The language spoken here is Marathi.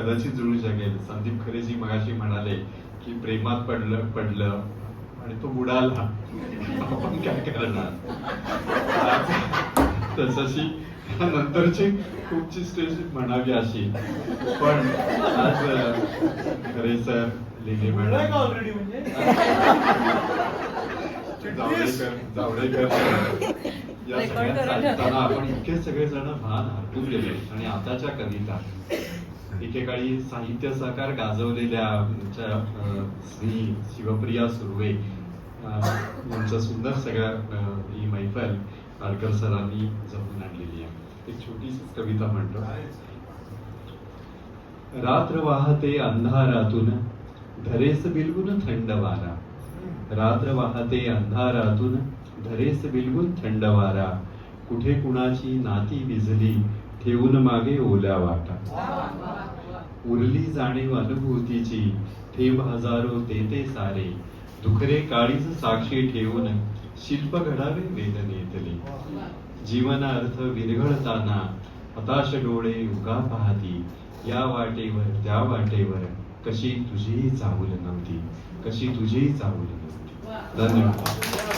कदाचित जुळू शकेल. संदीप खरेजी मगाशी म्हणाले की प्रेमात पडलं आणि तो बुडाला, आपण काय करणार. तशी नंतरची खूपची स्टेज म्हणावी अशी, पण आज खरे सर, लिंगे मॅडम, जावडेकर या सगळ्यांचा ऐकताना आपण इतके सगळेजण भान हरपून गेले. आणि आताच्या कविता एकेकाळी साहित्य सहकार गाजवलेल्या श्री शिवप्रिया सुर्वे यांचं सुंदर सगळ्या ही मैफल पालकर सरांनी जमून आणलेली आहे. एक छोटीशी कविता म्हणतो. रात्र वाहते अंधारातून, धरेस बिलगुन थंड वारा. रात्र वाहते अंधारातून, धरेस बिलगुन थंड वारा. कुठे कुणाची नाती विझली, ठेवून मागे ओल्या वाटा. उरली जाणीव अनुभूतीची, ठेव हजारो तेथे सारे. दुखरे काळीच साक्षी ठेवून, शिल्प घडावे वेदनेतले. जीवन अर्थ विरघळताना, हताश डोळे उगा पाहती. या वाटेवर त्या वाटेवर, कशी तुझी चाहूल नव्हती, कशी तुझी चाहूल नव्हती. धन्यवाद.